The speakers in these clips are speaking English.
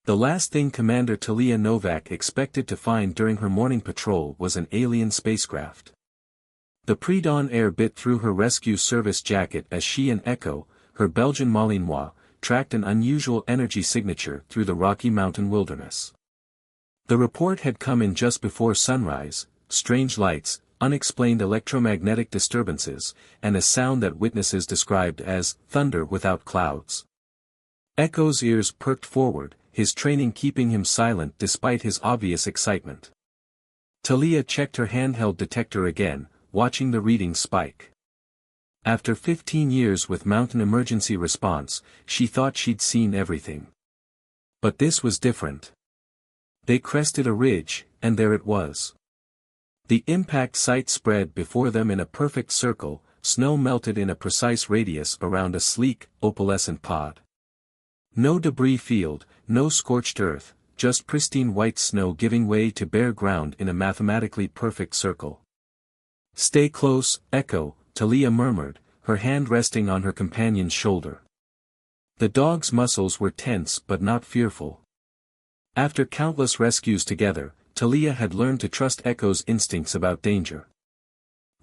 The last thing Commander Talia Novak expected to find during her morning patrol was an alien spacecraft. The pre-dawn air bit through her rescue service jacket as she and Echo, her Belgian Malinois, tracked an unusual energy signature through the Rocky Mountain wilderness. The report had come in just before sunrise: strange lights, unexplained electromagnetic disturbances, and a sound that witnesses described as thunder without clouds. Echo's ears perked forward, his training keeping him silent despite his obvious excitement. Talia checked her handheld detector again, watching the readings spike. After 15 years with Mountain Emergency Response, she thought she'd seen everything. But this was different. They crested a ridge, and there it was. The impact site spread before them in a perfect circle, snow melted in a precise radius around a sleek, opalescent pod. No debris field, no scorched earth, just pristine white snow giving way to bare ground in a mathematically perfect circle. "Stay close, Echo," Talia murmured, her hand resting on her companion's shoulder. The dog's muscles were tense but not fearful. After countless rescues together, Talia had learned to trust Echo's instincts about danger.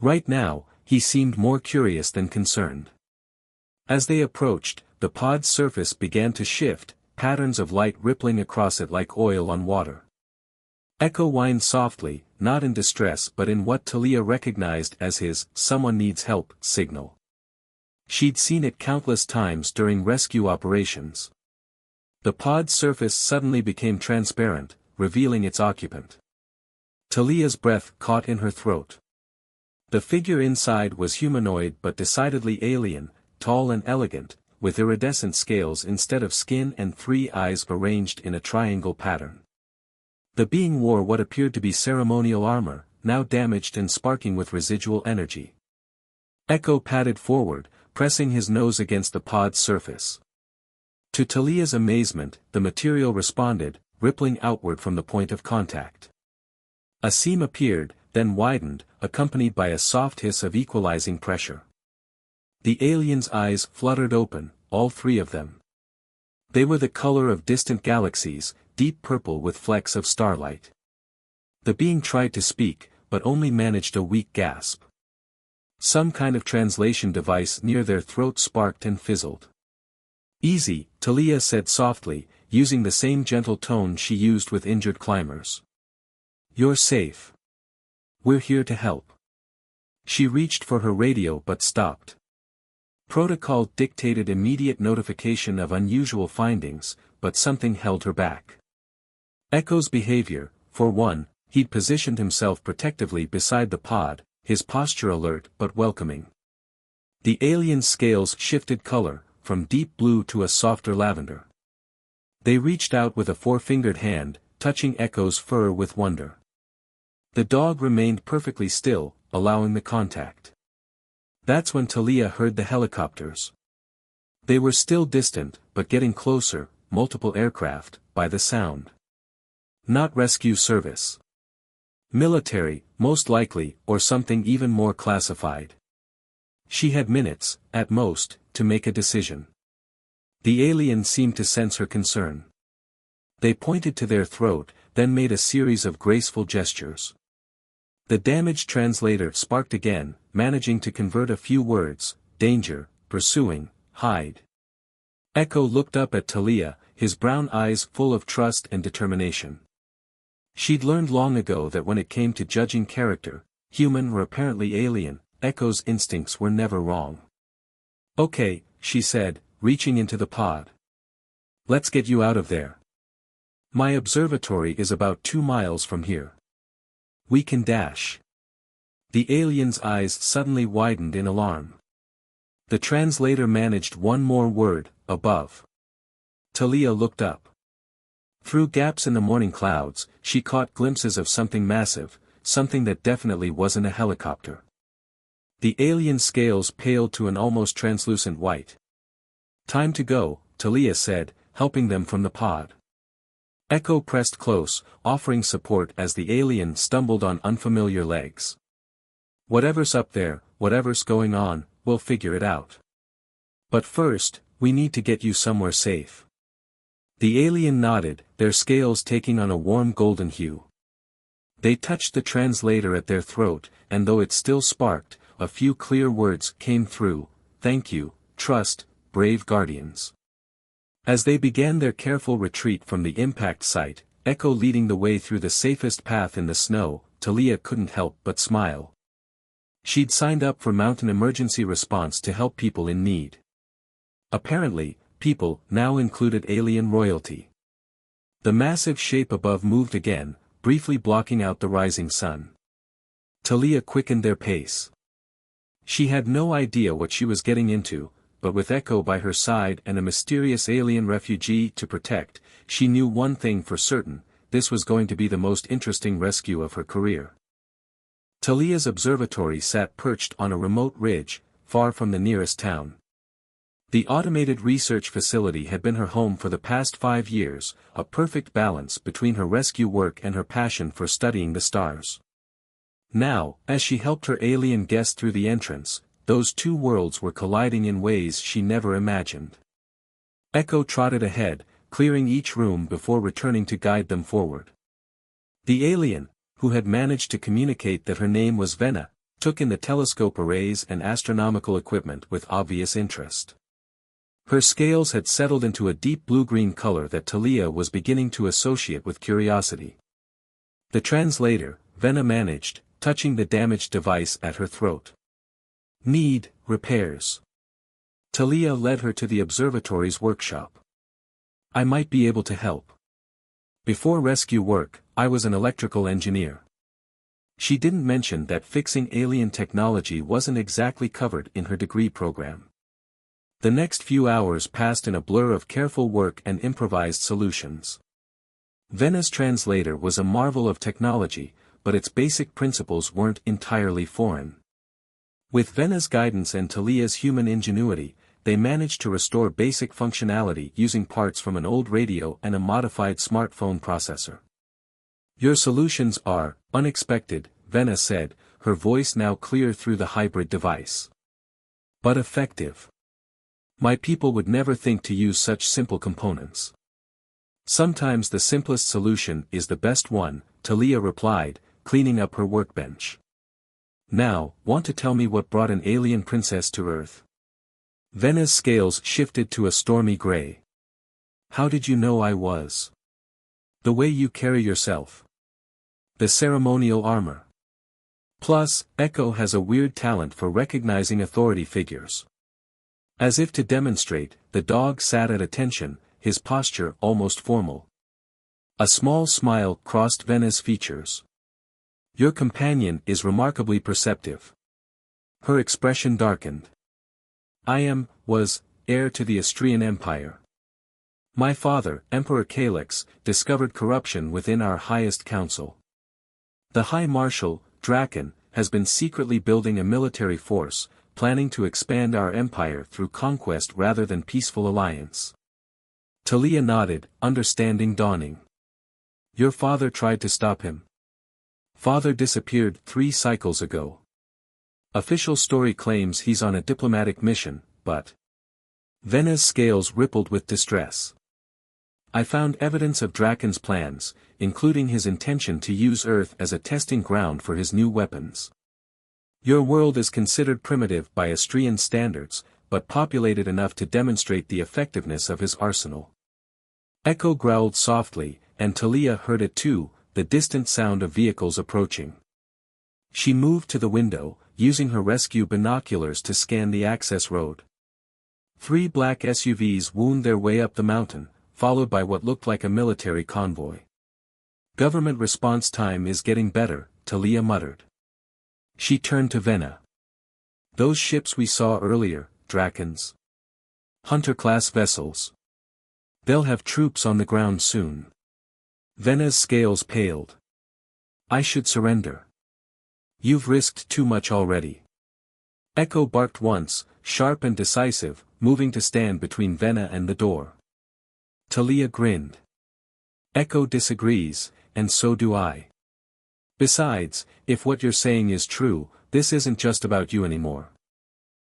Right now, he seemed more curious than concerned. As they approached, the pod's surface began to shift, patterns of light rippling across it like oil on water. Echo whined softly, not in distress but in what Talia recognized as his "someone needs help" signal. She'd seen it countless times during rescue operations. The pod's surface suddenly became transparent, revealing its occupant. Talia's breath caught in her throat. The figure inside was humanoid but decidedly alien, tall and elegant, with iridescent scales instead of skin and 3 eyes arranged in a triangle pattern. The being wore what appeared to be ceremonial armor, now damaged and sparking with residual energy. Echo padded forward, pressing his nose against the pod's surface. To Talia's amazement, the material responded, rippling outward from the point of contact. A seam appeared, then widened, accompanied by a soft hiss of equalizing pressure. The alien's eyes fluttered open, all 3 of them. They were the color of distant galaxies, deep purple with flecks of starlight. The being tried to speak, but only managed a weak gasp. Some kind of translation device near their throat sparked and fizzled. "Easy," Talia said softly, using the same gentle tone she used with injured climbers. "You're safe. We're here to help." She reached for her radio but stopped. Protocol dictated immediate notification of unusual findings, but something held her back. Echo's behavior, for one, he'd positioned himself protectively beside the pod, his posture alert but welcoming. The alien's scales shifted color, from deep blue to a softer lavender. They reached out with a 4-fingered hand, touching Echo's fur with wonder. The dog remained perfectly still, allowing the contact. That's when Talia heard the helicopters. They were still distant, but getting closer, multiple aircraft, by the sound. Not rescue service. Military, most likely, or something even more classified. She had minutes, at most, to make a decision. The alien seemed to sense her concern. They pointed to their throat, then made a series of graceful gestures. The damaged translator sparked again, managing to convert a few words: danger, pursuing, hide. Echo looked up at Talia, his brown eyes full of trust and determination. She'd learned long ago that when it came to judging character, human or apparently alien, Echo's instincts were never wrong. "Okay," she said, reaching into the pod. "Let's get you out of there. My observatory is about 2 miles from here. We can dash." The alien's eyes suddenly widened in alarm. The translator managed one more word: above. Talia looked up. Through gaps in the morning clouds, she caught glimpses of something massive, something that definitely wasn't a helicopter. The alien scales paled to an almost translucent white. "Time to go," Talia said, helping them from the pod. Echo pressed close, offering support as the alien stumbled on unfamiliar legs. "Whatever's up there, whatever's going on, we'll figure it out. But first, we need to get you somewhere safe." The alien nodded, their scales taking on a warm golden hue. They touched the translator at their throat, and though it still sparked, a few clear words came through: "Thank you, trust, brave guardians." As they began their careful retreat from the impact site, Echo leading the way through the safest path in the snow, Talia couldn't help but smile. She'd signed up for Mountain Emergency Response to help people in need. Apparently, people now included alien royalty. The massive shape above moved again, briefly blocking out the rising sun. Talia quickened their pace. She had no idea what she was getting into, but with Echo by her side and a mysterious alien refugee to protect, she knew one thing for certain: this was going to be the most interesting rescue of her career. Talia's observatory sat perched on a remote ridge, far from the nearest town. The automated research facility had been her home for the past 5 years, a perfect balance between her rescue work and her passion for studying the stars. Now, as she helped her alien guest through the entrance, those two worlds were colliding in ways she never imagined. Echo trotted ahead, clearing each room before returning to guide them forward. The alien, who had managed to communicate that her name was Venna, took in the telescope arrays and astronomical equipment with obvious interest. Her scales had settled into a deep blue-green color that Talia was beginning to associate with curiosity. The translator, Venna managed, touching the damaged device at her throat. "Need repairs." Talia led her to the observatory's workshop. "I might be able to help. Before rescue work, I was an electrical engineer." She didn't mention that fixing alien technology wasn't exactly covered in her degree program. The next few hours passed in a blur of careful work and improvised solutions. Venna's translator was a marvel of technology, but its basic principles weren't entirely foreign. With Venna's guidance and Talia's human ingenuity, they managed to restore basic functionality using parts from an old radio and a modified smartphone processor. "Your solutions are unexpected," Venna said, her voice now clear through the hybrid device. "But effective. My people would never think to use such simple components." "Sometimes the simplest solution is the best one," Talia replied, cleaning up her workbench. "Now, want to tell me what brought an alien princess to Earth?" Venna's scales shifted to a stormy gray. "How did you know I was?" "The way you carry yourself. The ceremonial armor. Plus, Echo has a weird talent for recognizing authority figures." As if to demonstrate, the dog sat at attention, his posture almost formal. A small smile crossed Venna's features. "Your companion is remarkably perceptive." Her expression darkened. "I was, heir to the Astrian Empire. My father, Emperor Calyx, discovered corruption within our highest council. The High Marshal, Draken, has been secretly building a military force, planning to expand our empire through conquest rather than peaceful alliance." Talia nodded, understanding dawning. "Your father tried to stop him?" "Father disappeared 3 cycles ago. Official story claims he's on a diplomatic mission, but..." Venna's scales rippled with distress. "I found evidence of Draken's plans, including his intention to use Earth as a testing ground for his new weapons. Your world is considered primitive by Astrian standards, but populated enough to demonstrate the effectiveness of his arsenal." Echo growled softly, and Talia heard it too, the distant sound of vehicles approaching. She moved to the window, using her rescue binoculars to scan the access road. 3 black SUVs wound their way up the mountain, followed by what looked like a military convoy. "Government response time is getting better," Talia muttered. She turned to Venna. "Those ships we saw earlier, Drakens. Hunter-class vessels. They'll have troops on the ground soon." Venna's scales paled. "I should surrender. You've risked too much already." Echo barked once, sharp and decisive, moving to stand between Venna and the door. Talia grinned. "Echo disagrees, and so do I. Besides, if what you're saying is true, this isn't just about you anymore.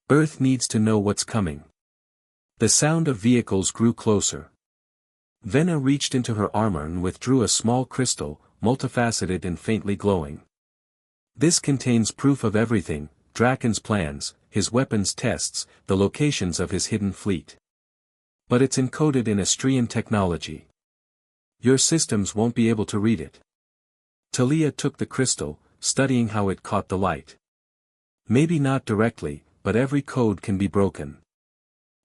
Earth needs to know what's coming." The sound of vehicles grew closer. Venna reached into her armor and withdrew a small crystal, multifaceted and faintly glowing. This contains proof of everything: Draken's plans, his weapons tests, the locations of his hidden fleet. But it's encoded in Astrian technology. Your systems won't be able to read it. Talia took the crystal, studying how it caught the light. Maybe not directly, but every code can be broken.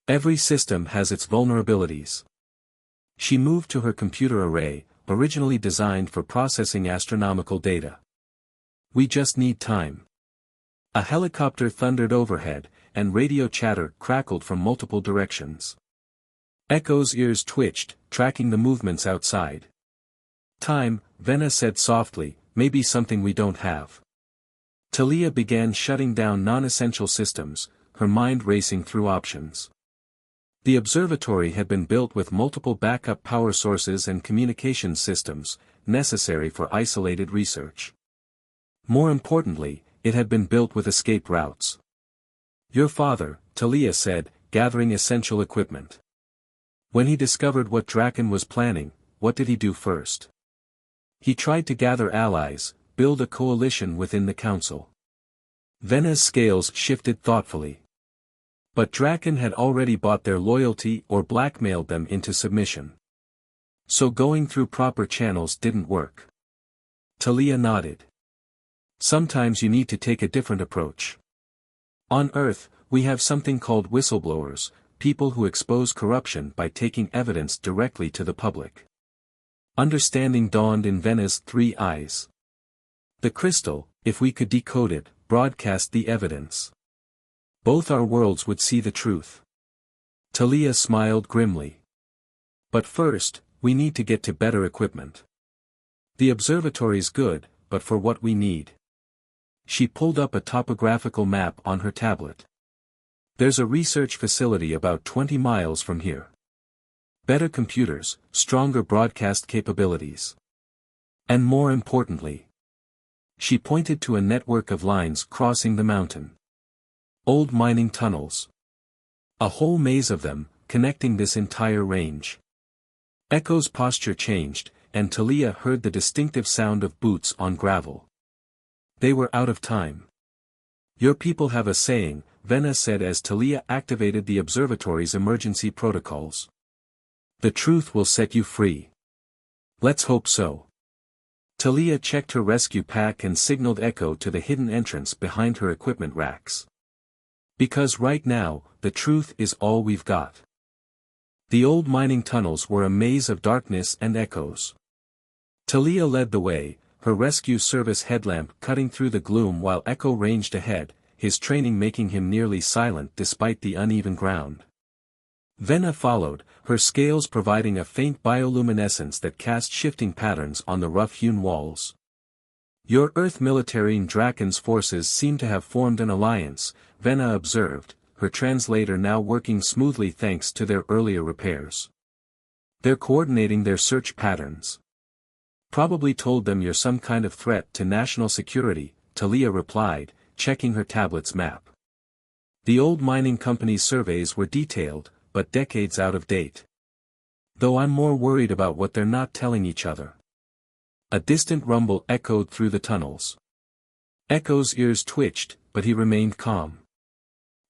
Every system has its vulnerabilities. She moved to her computer array, originally designed for processing astronomical data. We just need time. A helicopter thundered overhead, and radio chatter crackled from multiple directions. Echo's ears twitched, tracking the movements outside. Time, Venna said softly, may be something we don't have. Talia began shutting down non-essential systems, her mind racing through options. The observatory had been built with multiple backup power sources and communication systems, necessary for isolated research. More importantly, it had been built with escape routes. Your father, Talia said, gathering essential equipment. When he discovered what Draken was planning, what did he do first? He tried to gather allies, build a coalition within the council. Venna's scales shifted thoughtfully. But Draken had already bought their loyalty or blackmailed them into submission. So going through proper channels didn't work. Talia nodded. Sometimes you need to take a different approach. On Earth, we have something called whistleblowers, people who expose corruption by taking evidence directly to the public. Understanding dawned in Venna's 3 eyes. The crystal, if we could decode it, broadcast the evidence. Both our worlds would see the truth. Talia smiled grimly. But first, we need to get to better equipment. The observatory's good, but for what we need. She pulled up a topographical map on her tablet. There's a research facility about 20 miles from here. Better computers, stronger broadcast capabilities. And more importantly, she pointed to a network of lines crossing the mountain. Old mining tunnels. A whole maze of them, connecting this entire range. Echo's posture changed, and Talia heard the distinctive sound of boots on gravel. They were out of time. Your people have a saying, Venna said as Talia activated the observatory's emergency protocols. The truth will set you free. Let's hope so. Talia checked her rescue pack and signaled Echo to the hidden entrance behind her equipment racks. Because right now, the truth is all we've got. The old mining tunnels were a maze of darkness and echoes. Talia led the way, her rescue service headlamp cutting through the gloom while Echo ranged ahead, his training making him nearly silent despite the uneven ground. Venna followed, her scales providing a faint bioluminescence that cast shifting patterns on the rough-hewn walls. Your Earth military and Draken's forces seem to have formed an alliance, Venna observed, her translator now working smoothly thanks to their earlier repairs. They're coordinating their search patterns. Probably told them you're some kind of threat to national security, Talia replied, checking her tablet's map. The old mining company's surveys were detailed, but decades out of date. Though I'm more worried about what they're not telling each other. A distant rumble echoed through the tunnels. Echo's ears twitched, but he remained calm.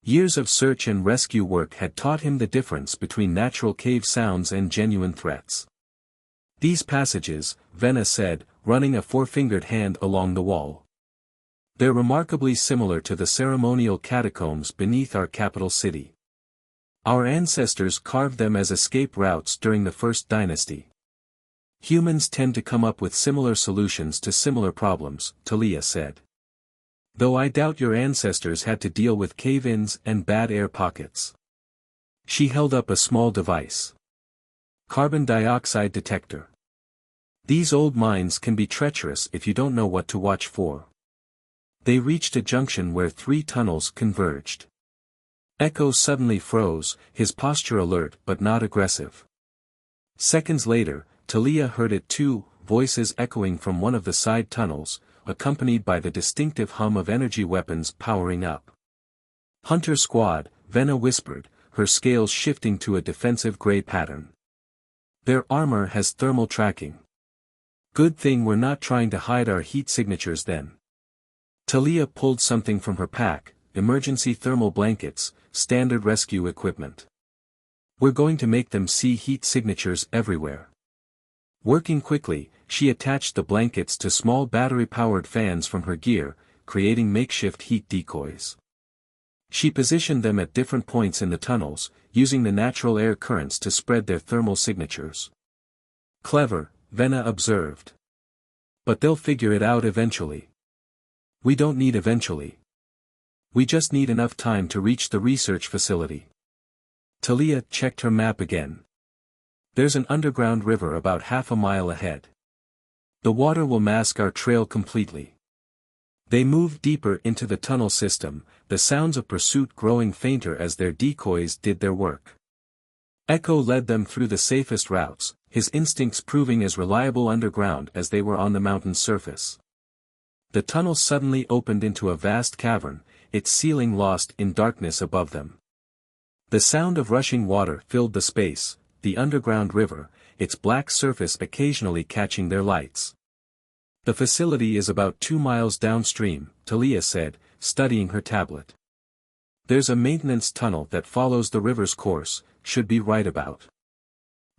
Years of search and rescue work had taught him the difference between natural cave sounds and genuine threats. These passages, Venna said, running a 4-fingered hand along the wall. They're remarkably similar to the ceremonial catacombs beneath our capital city. Our ancestors carved them as escape routes during the First Dynasty. Humans tend to come up with similar solutions to similar problems, Talia said. Though I doubt your ancestors had to deal with cave-ins and bad air pockets. She held up a small device. Carbon dioxide detector. These old mines can be treacherous if you don't know what to watch for. They reached a junction where 3 tunnels converged. Echo suddenly froze, his posture alert but not aggressive. Seconds later, Talia heard it too, voices echoing from one of the side tunnels, accompanied by the distinctive hum of energy weapons powering up. Hunter Squad, Venna whispered, her scales shifting to a defensive gray pattern. Their armor has thermal tracking. Good thing we're not trying to hide our heat signatures then. Talia pulled something from her pack, emergency thermal blankets, standard rescue equipment. We're going to make them see heat signatures everywhere. Working quickly, she attached the blankets to small battery-powered fans from her gear, creating makeshift heat decoys. She positioned them at different points in the tunnels, using the natural air currents to spread their thermal signatures. Clever, Venna observed. But they'll figure it out eventually. We don't need eventually. We just need enough time to reach the research facility. Talia checked her map again. There's an underground river about half a mile ahead. The water will mask our trail completely. They moved deeper into the tunnel system, the sounds of pursuit growing fainter as their decoys did their work. Echo led them through the safest routes, his instincts proving as reliable underground as they were on the mountain's surface. The tunnel suddenly opened into a vast cavern, its ceiling lost in darkness above them. The sound of rushing water filled the space, the underground river, its black surface occasionally catching their lights. The facility is about 2 miles downstream, Talia said, studying her tablet. There's a maintenance tunnel that follows the river's course, should be right about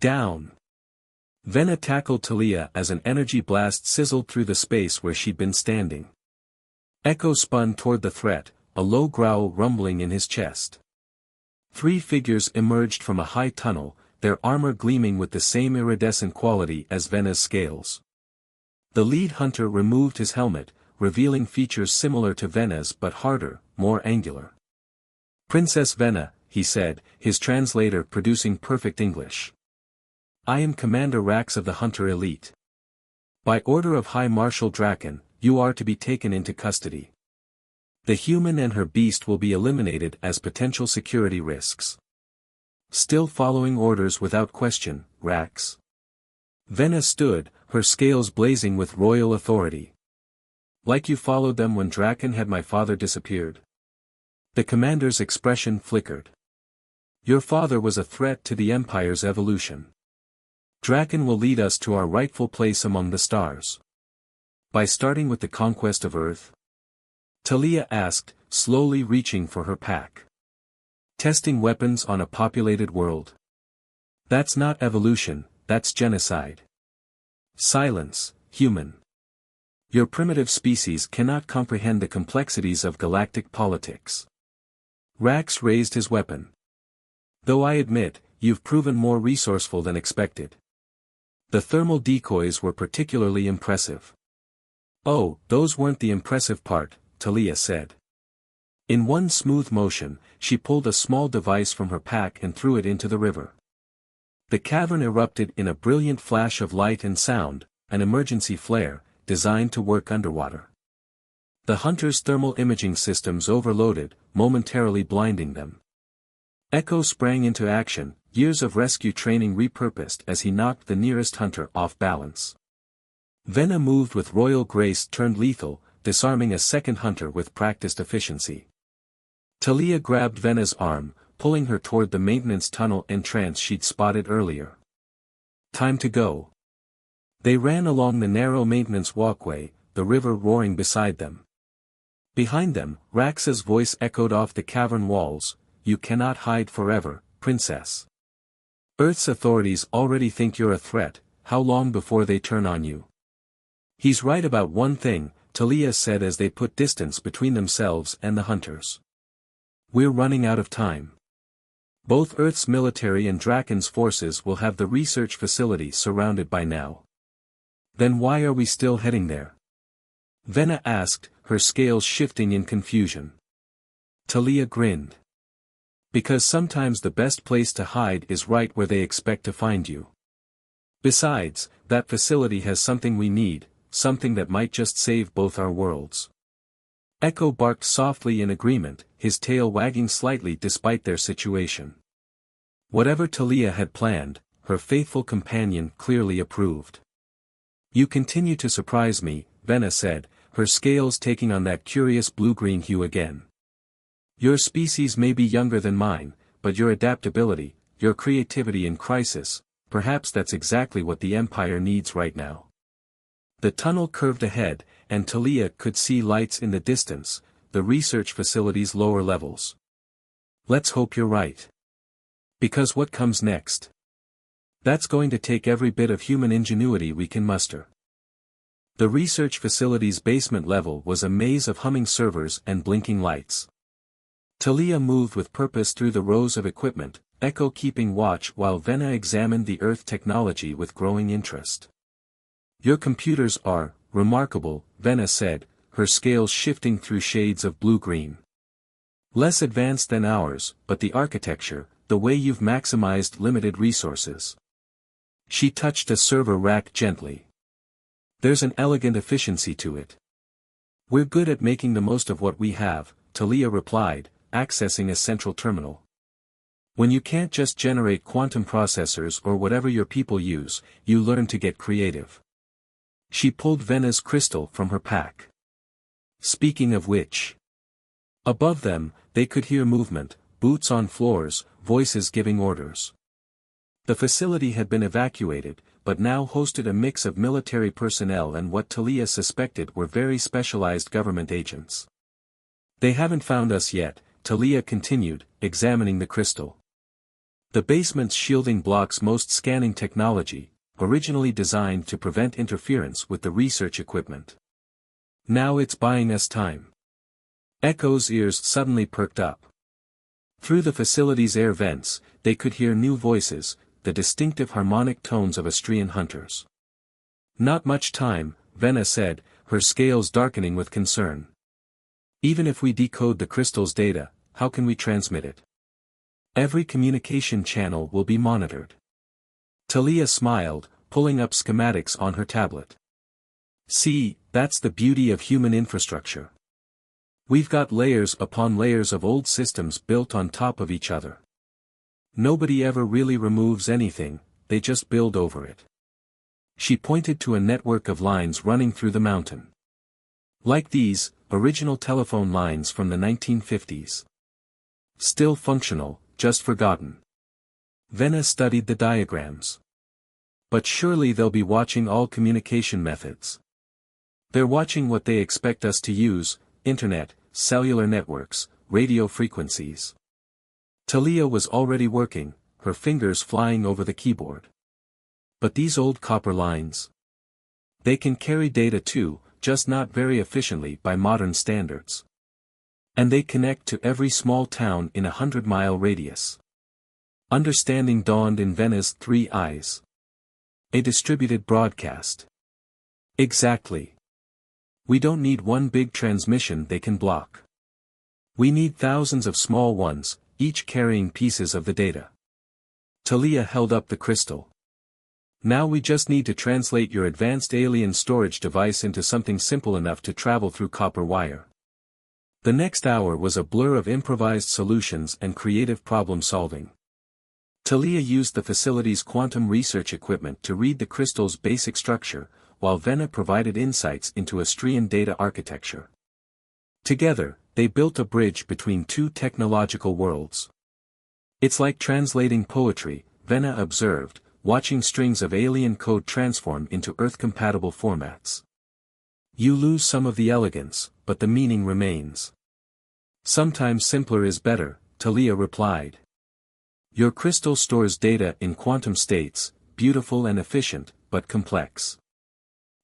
down. Venna tackled Talia as an energy blast sizzled through the space where she'd been standing. Echo spun toward the threat, a low growl rumbling in his chest. 3 figures emerged from a high tunnel, their armor gleaming with the same iridescent quality as Venna's scales. The lead hunter removed his helmet, revealing features similar to Venna's but harder, more angular. Princess Venna, he said, his translator producing perfect English. I am Commander Rax of the Hunter Elite. By order of High Marshal Draken, you are to be taken into custody. The human and her beast will be eliminated as potential security risks. Still following orders without question, Rax. Venna stood, her scales blazing with royal authority. Like you followed them when Draken had my father disappeared? The commander's expression flickered. Your father was a threat to the Empire's evolution. Draken will lead us to our rightful place among the stars. By starting with the conquest of Earth? Talia asked, slowly reaching for her pack. Testing weapons on a populated world? That's not evolution, that's genocide. Silence, human. Your primitive species cannot comprehend the complexities of galactic politics. Rax raised his weapon. Though I admit, you've proven more resourceful than expected. The thermal decoys were particularly impressive. Oh, those weren't the impressive part, Talia said. In one smooth motion, she pulled a small device from her pack and threw it into the river. The cavern erupted in a brilliant flash of light and sound, an emergency flare, designed to work underwater. The hunters' thermal imaging systems overloaded, momentarily blinding them. Echo sprang into action, years of rescue training repurposed as he knocked the nearest hunter off balance. Venna moved with royal grace turned lethal, disarming a second hunter with practiced efficiency. Talia grabbed Venna's arm, pulling her toward the maintenance tunnel entrance she'd spotted earlier. Time to go. They ran along the narrow maintenance walkway, the river roaring beside them. Behind them, Rax's voice echoed off the cavern walls, you cannot hide forever, princess. Earth's authorities already think you're a threat, how long before they turn on you? He's right about one thing, Talia said as they put distance between themselves and the hunters. We're running out of time. Both Earth's military and Draken's forces will have the research facility surrounded by now. Then why are we still heading there? Venna asked, her scales shifting in confusion. Talia grinned. Because sometimes the best place to hide is right where they expect to find you. Besides, that facility has something we need, something that might just save both our worlds. Echo barked softly in agreement, his tail wagging slightly despite their situation. Whatever Talia had planned, her faithful companion clearly approved. You continue to surprise me, Venna said, her scales taking on that curious blue-green hue again. Your species may be younger than mine, but your adaptability, your creativity in crisis, perhaps that's exactly what the Empire needs right now. The tunnel curved ahead, and Talia could see lights in the distance, the research facility's lower levels. Let's hope you're right. Because what comes next? That's going to take every bit of human ingenuity we can muster. The research facility's basement level was a maze of humming servers and blinking lights. Talia moved with purpose through the rows of equipment, Echo keeping watch while Venna examined the Earth technology with growing interest. Your computers are remarkable, Venna said, her scales shifting through shades of blue-green. Less advanced than ours, but the architecture, the way you've maximized limited resources. She touched a server rack gently. There's an elegant efficiency to it. We're good at making the most of what we have, Talia replied, accessing a central terminal. When you can't just generate quantum processors or whatever your people use, you learn to get creative. She pulled Venna's crystal from her pack. Speaking of which. Above them, they could hear movement, boots on floors, voices giving orders. The facility had been evacuated, but now hosted a mix of military personnel and what Talia suspected were very specialized government agents. They haven't found us yet, Talia continued, examining the crystal. The basement's shielding blocks most scanning technology, originally designed to prevent interference with the research equipment. Now it's buying us time. Echo's ears suddenly perked up. Through the facility's air vents, they could hear new voices, the distinctive harmonic tones of Astrian hunters. Not much time, Venna said, her scales darkening with concern. Even if we decode the crystal's data, how can we transmit it? Every communication channel will be monitored. Talia smiled, pulling up schematics on her tablet. See, that's the beauty of human infrastructure. We've got layers upon layers of old systems built on top of each other. Nobody ever really removes anything, they just build over it. She pointed to a network of lines running through the mountain. Like these, original telephone lines from the 1950s. Still functional, just forgotten. Venna studied the diagrams. But surely they'll be watching all communication methods. They're watching what they expect us to use, internet, cellular networks, radio frequencies. Talia was already working, her fingers flying over the keyboard. But these old copper lines. They can carry data too, just not very efficiently by modern standards. And they connect to every small town in a 100-mile radius. Understanding dawned in Venna's 3 eyes. A distributed broadcast. Exactly. We don't need one big transmission they can block. We need thousands of small ones, each carrying pieces of the data. Talia held up the crystal. Now we just need to translate your advanced alien storage device into something simple enough to travel through copper wire. The next hour was a blur of improvised solutions and creative problem-solving. Talia used the facility's quantum research equipment to read the crystal's basic structure, while Venna provided insights into Astrian data architecture. Together, they built a bridge between two technological worlds. It's like translating poetry, Venna observed, watching strings of alien code transform into Earth-compatible formats. You lose some of the elegance, but the meaning remains. Sometimes simpler is better, Talia replied. Your crystal stores data in quantum states, beautiful and efficient, but complex.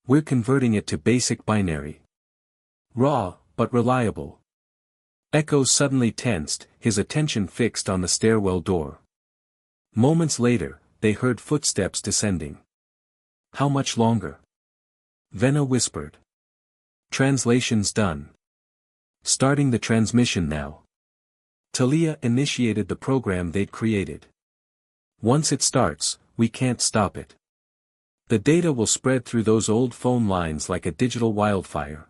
We're converting it to basic binary. Raw, but reliable. Echo suddenly tensed, his attention fixed on the stairwell door. Moments later, they heard footsteps descending. How much longer? Venna whispered. Translation's done. Starting the transmission now. Talia initiated the program they'd created. Once it starts, we can't stop it. The data will spread through those old phone lines like a digital wildfire.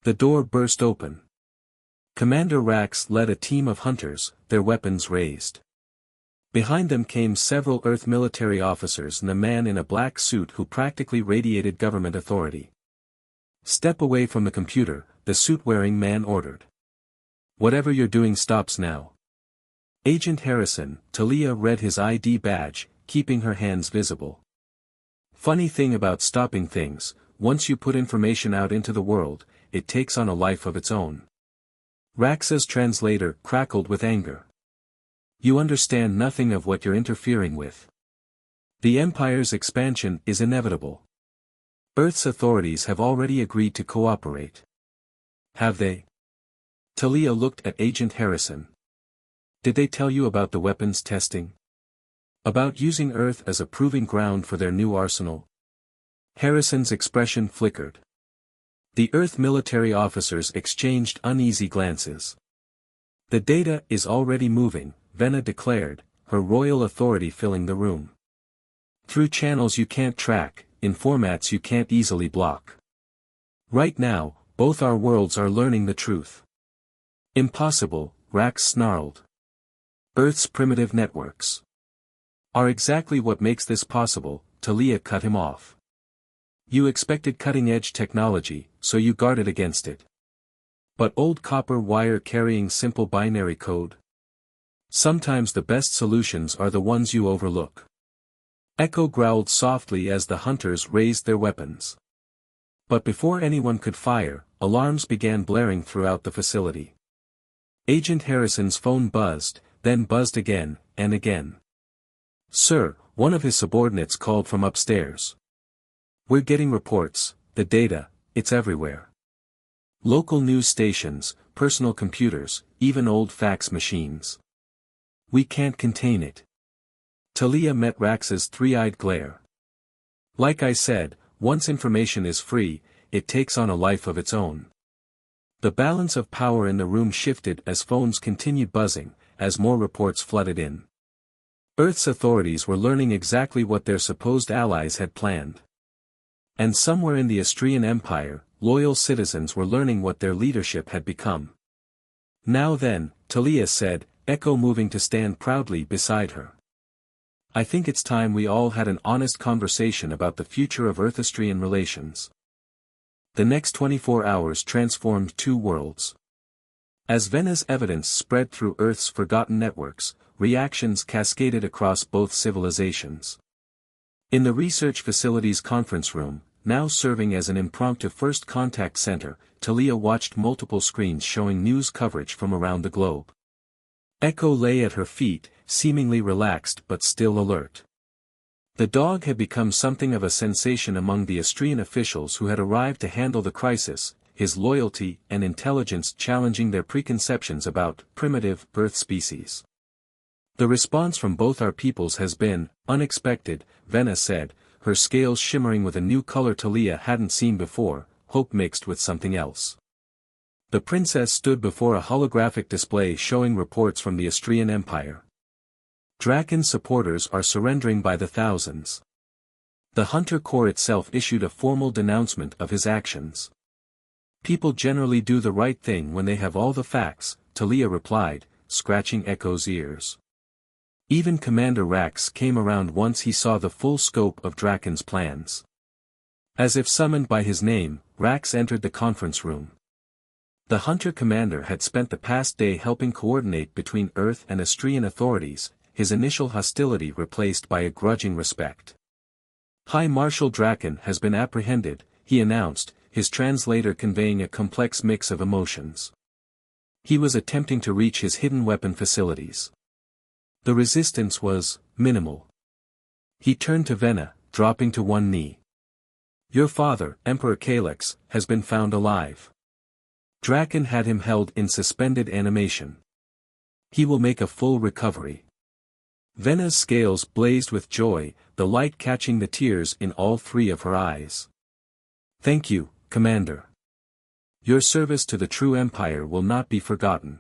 The door burst open. Commander Rax led a team of hunters, their weapons raised. Behind them came several Earth military officers and a man in a black suit who practically radiated government authority. Step away from the computer, the suit-wearing man ordered. Whatever you're doing stops now. Agent Harrison, Talia read his ID badge, keeping her hands visible. Funny thing about stopping things, once you put information out into the world, it takes on a life of its own. Raxa's translator crackled with anger. You understand nothing of what you're interfering with. The Empire's expansion is inevitable. Earth's authorities have already agreed to cooperate. Have they? Talia looked at Agent Harrison. Did they tell you about the weapons testing? About using Earth as a proving ground for their new arsenal? Harrison's expression flickered. The Earth military officers exchanged uneasy glances. The data is already moving, Venna declared, her royal authority filling the room. Through channels you can't track, in formats you can't easily block. Right now, both our worlds are learning the truth. Impossible, Rax snarled. Earth's primitive networks are exactly what makes this possible, Talia cut him off. You expected cutting-edge technology, so you guarded against it. But old copper wire carrying simple binary code? Sometimes the best solutions are the ones you overlook. Echo growled softly as the hunters raised their weapons. But before anyone could fire, alarms began blaring throughout the facility. Agent Harrison's phone buzzed, then buzzed again, and again. Sir, one of his subordinates called from upstairs. We're getting reports, the data, it's everywhere. Local news stations, personal computers, even old fax machines. We can't contain it. Talia met Rax's three-eyed glare. Like I said, once information is free, it takes on a life of its own. The balance of power in the room shifted as phones continued buzzing, as more reports flooded in. Earth's authorities were learning exactly what their supposed allies had planned. And somewhere in the Astrian Empire, loyal citizens were learning what their leadership had become. Now then, Talia said, Echo moving to stand proudly beside her. I think it's time we all had an honest conversation about the future of Earth-Astrian relations. The next 24 hours transformed two worlds. As Venna's evidence spread through Earth's forgotten networks, reactions cascaded across both civilizations. In the research facility's conference room, now serving as an impromptu first contact center, Talia watched multiple screens showing news coverage from around the globe. Echo lay at her feet, seemingly relaxed but still alert. The dog had become something of a sensation among the Astrian officials who had arrived to handle the crisis, his loyalty and intelligence challenging their preconceptions about primitive Earth species. The response from both our peoples has been unexpected, Venna said, her scales shimmering with a new color Talia hadn't seen before, hope mixed with something else. The princess stood before a holographic display showing reports from the Astrian Empire. Draken's supporters are surrendering by the thousands. The Hunter Corps itself issued a formal denouncement of his actions. People generally do the right thing when they have all the facts, Talia replied, scratching Echo's ears. Even Commander Rax came around once he saw the full scope of Draken's plans. As if summoned by his name, Rax entered the conference room. The Hunter commander had spent the past day helping coordinate between Earth and Astrian authorities, his initial hostility replaced by a grudging respect. High Marshal Draken has been apprehended, he announced, his translator conveying a complex mix of emotions. He was attempting to reach his hidden weapon facilities. The resistance was minimal. He turned to Venna, dropping to one knee. Your father, Emperor Calyx, has been found alive. Draken had him held in suspended animation. He will make a full recovery. Venna's scales blazed with joy, the light catching the tears in all three of her eyes. Thank you, Commander. Your service to the true Empire will not be forgotten.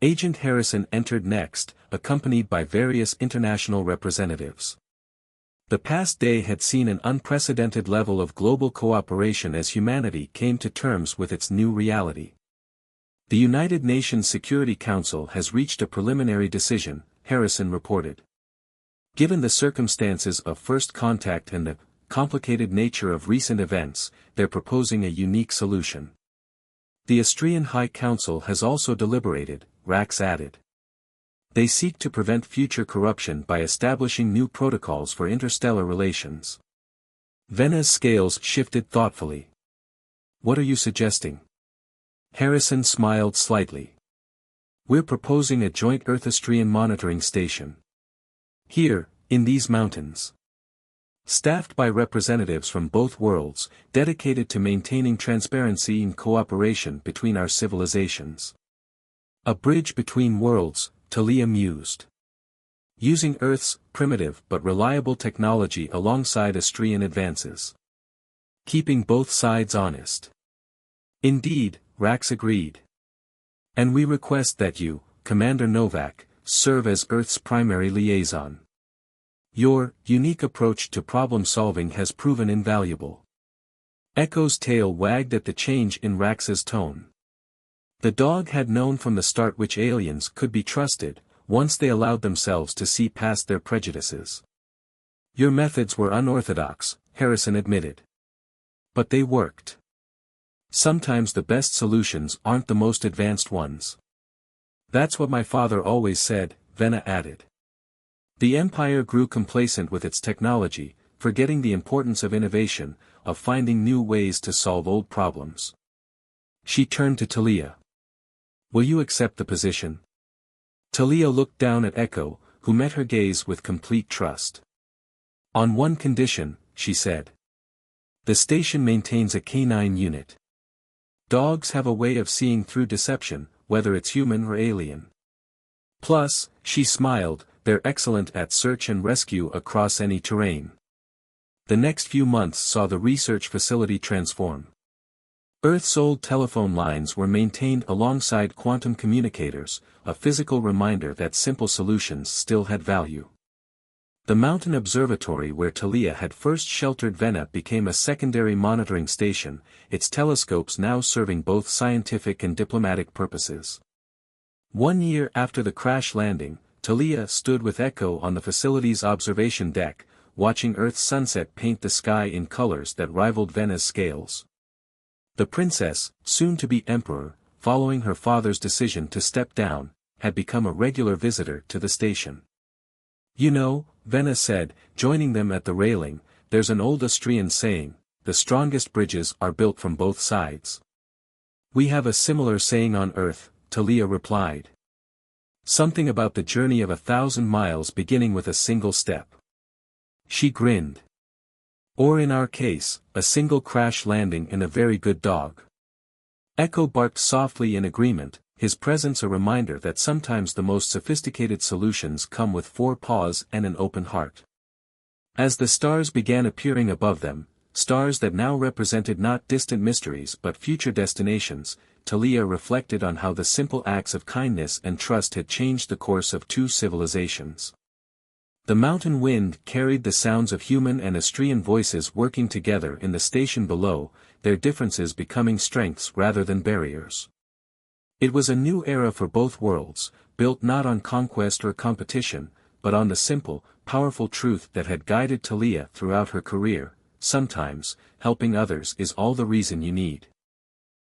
Agent Harrison entered next, accompanied by various international representatives. The past day had seen an unprecedented level of global cooperation as humanity came to terms with its new reality. The United Nations Security Council has reached a preliminary decision, Harrison reported. Given the circumstances of first contact and the complicated nature of recent events, they're proposing a unique solution. The Astrian High Council has also deliberated, Rax added. They seek to prevent future corruption by establishing new protocols for interstellar relations. Vena's scales shifted thoughtfully. What are you suggesting? Harrison smiled slightly. We're proposing a joint Earth-Astrian monitoring station. Here, in these mountains. Staffed by representatives from both worlds, dedicated to maintaining transparency and cooperation between our civilizations. A bridge between worlds, Talia mused. Using Earth's primitive but reliable technology alongside Astrian advances. Keeping both sides honest. Indeed, Rax agreed. And we request that you, Commander Novak, serve as Earth's primary liaison. Your unique approach to problem-solving has proven invaluable. Echo's tail wagged at the change in Rax's tone. The dog had known from the start which aliens could be trusted, once they allowed themselves to see past their prejudices. Your methods were unorthodox, Harrison admitted. But they worked. Sometimes the best solutions aren't the most advanced ones. That's what my father always said, Vena added. The Empire grew complacent with its technology, forgetting the importance of innovation, of finding new ways to solve old problems. She turned to Talia. Will you accept the position? Talia looked down at Echo, who met her gaze with complete trust. On one condition, she said. The station maintains a canine unit. Dogs have a way of seeing through deception, whether it's human or alien. Plus, she smiled, they're excellent at search and rescue across any terrain. The next few months saw the research facility transform. Earth's old telephone lines were maintained alongside quantum communicators, a physical reminder that simple solutions still had value. The mountain observatory where Talia had first sheltered Vena became a secondary monitoring station, its telescopes now serving both scientific and diplomatic purposes. 1 year after the crash landing, Talia stood with Echo on the facility's observation deck, watching Earth's sunset paint the sky in colors that rivaled Vena's scales. The princess, soon to be emperor, following her father's decision to step down, had become a regular visitor to the station. You know, Vena said, joining them at the railing, there's an old Astrian saying, the strongest bridges are built from both sides. We have a similar saying on Earth, Talia replied. Something about the journey of 1,000 miles beginning with a single step. She grinned. Or in our case, a single crash landing in a very good dog. Echo barked softly in agreement, his presence a reminder that sometimes the most sophisticated solutions come with 4 paws and an open heart. As the stars began appearing above them, stars that now represented not distant mysteries but future destinations, Talia reflected on how the simple acts of kindness and trust had changed the course of 2 civilizations. The mountain wind carried the sounds of human and Astrian voices working together in the station below, their differences becoming strengths rather than barriers. It was a new era for both worlds, built not on conquest or competition, but on the simple, powerful truth that had guided Talia throughout her career: sometimes, helping others is all the reason you need.